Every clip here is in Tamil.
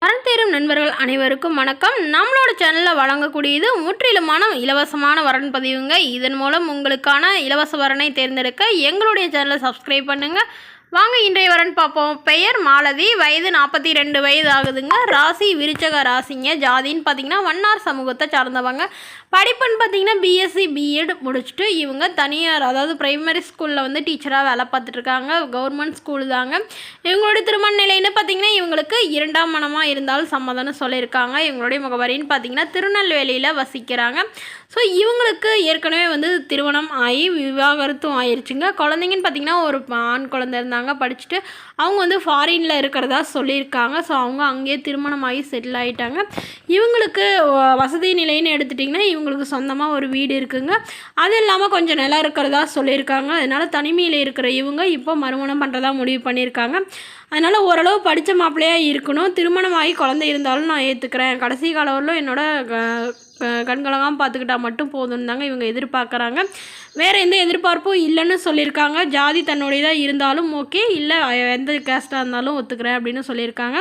வரன் தேரும் நண்பர்கள் அனைவருக்கும் வணக்கம். நம்மளோட சேனலில் வழங்கக்கூடியது முற்றிலுமான இலவசமான வரன் பதிவுங்க. இதன் மூலம் உங்களுக்கான இலவச வரனை தேர்ந்தெடுக்க எங்களுடைய சேனலை சப்ஸ்கிரைப் பண்ணுங்கள். வாங்க இன்றைய வரன் பார்ப்போம். பெயர் மாலதி, வயது 42 வயது ஆகுதுங்க. ராசி விருச்சக ராசிங்க. ஜாதின்னு பார்த்தீங்கன்னா வண்ணார் சமூகத்தை சார்ந்தவங்க. படிப்புன்னு பார்த்தீங்கன்னா பிஎஸ்சி பிஎட் முடிச்சுட்டு இவங்க தனியார், அதாவது ப்ரைமரி ஸ்கூலில் வந்து டீச்சராக வேலை பார்த்துட்ருக்காங்க. கவர்மெண்ட் ஸ்கூல் தாங்க. இவங்களுடைய திருமண நிலைன்னு பார்த்தீங்கன்னா இவங்களுக்கு 2ஆம் மனமாக இருந்தாலும் சம்மதம்னு சொல்லியிருக்காங்க. இவங்களுடைய முகவரின்னு பார்த்தீங்கன்னா திருநெல்வேலியில் வசிக்கிறாங்க. ஸோ இவங்களுக்கு ஏற்கனவே வந்து திருமணம் ஆகி விவாகரத்தும் ஆயிடுச்சுங்க. குழந்தைங்கன்னு பார்த்தீங்கன்னா ஒரு ஆண் குழந்தை இருந்தாங்க, படிச்சுட்டு அவங்க வந்து ஃபாரினில் இருக்கிறதா சொல்லியிருக்காங்க. ஸோ அவங்க அங்கேயே திருமணம் ஆகி செட்டில் ஆகிட்டாங்க. இவங்களுக்கு வசதி நிலைன்னு எடுத்துட்டிங்கன்னா இவங்களுக்கு சொந்தமாக ஒரு வீடு இருக்குங்க. அது இல்லாமல் கொஞ்சம் நிலம் இருக்கிறதா சொல்லியிருக்காங்க. அதனால் தனிமையில் இருக்கிற இவங்க இப்போ மறுமணம் பண்ணுறதா முடிவு பண்ணியிருக்காங்க. அதனால் ஓரளவு படித்த மாப்பிள்ளையாக இருக்கணும். திருமணமாகி குழந்தை இருந்தாலும் நான் ஏற்றுக்கிறேன். கடைசி காலம் என்னோட கண்கலங்காமல் பார்த்துக்கிட்டா மட்டும் போதும்னு தாங்க இவங்க எதிர்பார்க்குறாங்க. வேறு எந்த எதிர்பார்ப்பும் இல்லைன்னு சொல்லியிருக்காங்க. ஜாதி தன்னுடையதாக இருந்தாலும் ஓகே, இல்லை எந்த கேஸ்ட்டாக இருந்தாலும் ஒத்துக்கிறேன் அப்படின்னு சொல்லியிருக்காங்க.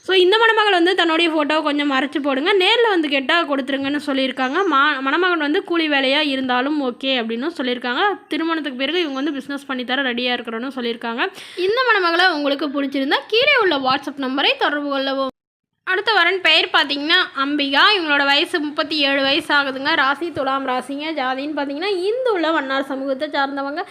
ஸோ இந்த மணமகள் வந்து தன்னுடைய ஃபோட்டோவை கொஞ்சம் மறைச்சி போடுங்க, நேரில் வந்து கேட்டால் கொடுத்துருங்கன்னு சொல்லியிருக்காங்க. மணமகன் வந்து கூலி வேலையாக இருந்தாலும் ஓகே அப்படின்னு சொல்லியிருக்காங்க. திருமணத்துக்கு பிறகு இவங்க வந்து பிஸ்னஸ் பண்ணித்தர ரெடியாக இருக்கிறோன்னு சொல்லியிருக்காங்க. இந்த மணமகளை உங்களுக்கு பிடிச்சிருந்தா கீழே உள்ள வாட்ஸ்அப் நம்பரை தொடர்பு கொள்ளவும். அடுத்த வரன் பெயர் பார்த்தீங்கன்னா அம்பிகா. இவங்களோட வயசு 37 வயசு ஆகுதுங்க. ராசி துலாம் ராசிங்க. ஜாதின்னு பார்த்தீங்கன்னா இந்துள்ள வண்ணார் சமூகத்தை சார்ந்தவங்க.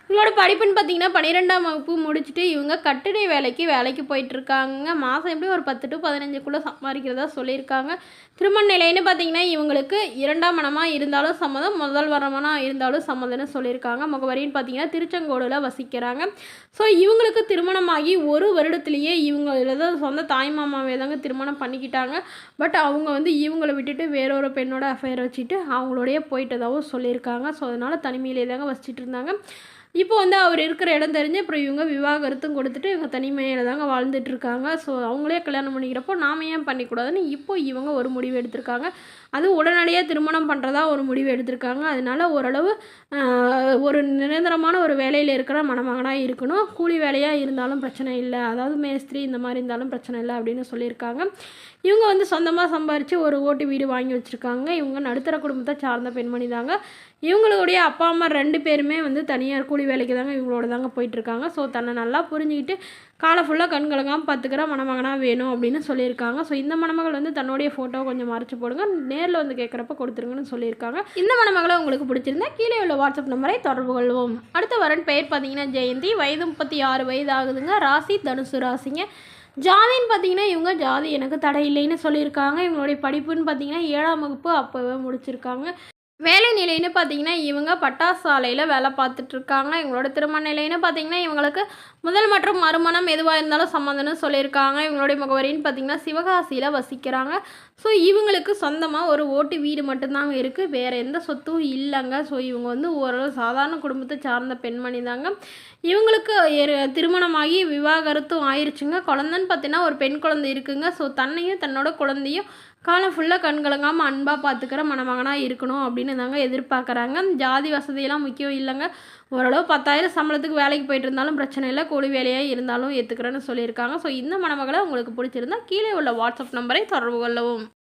இவங்களோட படிப்புன்னு பார்த்தீங்கன்னா 12ஆம் வகுப்பு முடிச்சுட்டு இவங்க கட்டிட வேலைக்கு போயிட்டுருக்காங்க. மாதம் எப்படி ஒரு 10 to 15க்குள்ளே சம்பாதிக்கிறதா சொல்லியிருக்காங்க. திருமண நிலைன்னு பார்த்தீங்கன்னா இவங்களுக்கு 2ஆம் மனமாக இருந்தாலும் சம்மதம், முதல் வரமனாக இருந்தாலும் சம்மதம்னு சொல்லியிருக்காங்க. முகவரின்னு பார்த்தீங்கன்னா திருச்செங்கோடில் வசிக்கிறாங்க. ஸோ இவங்களுக்கு திருமணமாகி ஒரு வருடத்துலேயே இவங்க ஏதாவது சொந்த தாய் மாமாவே தாங்க திருமணம் பண்ணிக்கிட்டாங்க. பட் அவங்க வந்து இவங்களை விட்டுட்டு வேறொரு பெண்ணோட அஃபேர் வச்சுட்டு அவங்களோடைய போயிட்டதாகவும் சொல்லியிருக்காங்க. ஸோ அதனால் தனிமையிலே தாங்க வசிச்சுட்டு இருந்தாங்க. இப்போ வந்து அவர் இருக்கிற இடம் தெரிஞ்சு அப்புறம் இவங்க விவாகரத்தும் கொடுத்துட்டு இவங்க தனிமையில் தாங்க வாழ்ந்துட்டுருக்காங்க. ஸோ அவங்களே கல்யாணம் பண்ணிக்கிறப்போ நாம் ஏன் பண்ணிக்கூடாதுன்னு இப்போ இவங்க ஒரு முடிவு எடுத்திருக்காங்க. அது உடனடியாக திருமணம் பண்ணுறதா ஒரு முடிவு எடுத்திருக்காங்க. அதனால் ஓரளவு ஒரு நிரந்தரமான ஒரு வேலையில் இருக்கிற மணமகனாக இருக்கணும். கூலி வேலையாக இருந்தாலும் பிரச்சனை இல்லை, அதாவது மேஸ்திரி இந்த மாதிரி இருந்தாலும் பிரச்சனை இல்லை அப்படின்னு சொல்லியிருக்காங்க. இவங்க வந்து சொந்தமாக சம்பாரித்து ஒரு ஓட்டு வீடு வாங்கி வச்சுருக்காங்க. இவங்க நடுத்தர குடும்பத்தை சார்ந்த பெண்மணி தாங்க. இவங்களுடைய அப்பா அம்மா 2 பேருமே வந்து தனியார் கூலி வேலைக்கு தாங்க இவங்களோட தாங்க போயிட்டுருக்காங்க. ஸோ தன்னை நல்லா புரிஞ்சுக்கிட்டு காலை ஃபுல்லாக கண்கலங்காமல் பார்த்துக்கிற மணமகனாக வேணும் அப்படின்னு சொல்லியிருக்காங்க. ஸோ இந்த மணமகள் வந்து தன்னுடைய ஃபோட்டோவை கொஞ்சம் மறைச்சி போடுங்க, நேரில் வந்து கேட்குறப்ப கொடுத்துருங்கன்னு சொல்லியிருக்காங்க. இந்த மணமகளை உங்களுக்கு பிடிச்சிருந்தா கீழே உள்ள வாட்ஸ்அப் நம்பரை தொடர்பு கொள்வோம். அடுத்த வரன் பெயர் பார்த்தீங்கன்னா ஜெயந்தி, வயது 36 வயது ஆகுதுங்க. ராசி தனுசு ராசிங்க. ஜாதின்னு பார்த்தீங்கன்னா இவங்க ஜாதி எனக்கு தடை இல்லைன்னு சொல்லியிருக்காங்க. இவங்களுடைய படிப்புன்னு பார்த்தீங்கன்னா 7ஆம் வகுப்பு அப்போவே முடிச்சிருக்காங்க. வேலை நிலைன்னு பார்த்தீங்கன்னா இவங்க பட்டாசு ஆலையில் வேலை பார்த்துட்ருக்காங்க. இவங்களோட திருமண நிலைன்னு பார்த்தீங்கன்னா இவங்களுக்கு முதல் மற்றும் மறுமணம் எதுவாக இருந்தாலும் சம்மந்தம்னு சொல்லியிருக்காங்க. இவங்களுடைய முகவரின்னு பார்த்தீங்கன்னா சிவகாசியில் வசிக்கிறாங்க. ஸோ இவங்களுக்கு சொந்தமாக ஒரு ஓட்டு வீடு மட்டும்தாங்க இருக்குது, வேறு எந்த சொத்தும் இல்லைங்க. ஸோ இவங்க வந்து ஓரளவு சாதாரண குடும்பத்தை சார்ந்த பெண்மணி தாங்க. இவங்களுக்கு திருமணமாகி விவாகரத்தும் ஆயிடுச்சுங்க. குழந்தைன்னு பார்த்தீங்கன்னா ஒரு பெண் குழந்தை இருக்குங்க. ஸோ தன்னையும் தன்னோட குழந்தையும் காலம் ஃபுல்லாக கண்கலங்காமல் அன்பாக பார்த்துக்கிற மணமகனாக இருக்கணும் அப்படின்னு தாங்க எதிர்பார்க்குறாங்க. ஜாதி வசதியெல்லாம் முக்கியம் இல்லைங்க. ஓரளவு 10,000 சம்பளத்துக்கு வேலைக்கு போயிட்டு இருந்தாலும் பிரச்சனை இல்லை, கூலி வேலையாக இருந்தாலும் ஏற்றுக்கிறேன்னு சொல்லியிருக்காங்க. ஸோ இந்த மணமகளை உங்களுக்கு பிடிச்சிருந்தா கீழே உள்ள வாட்ஸ்அப் நம்பரை தொடர்பு கொள்ளவும்.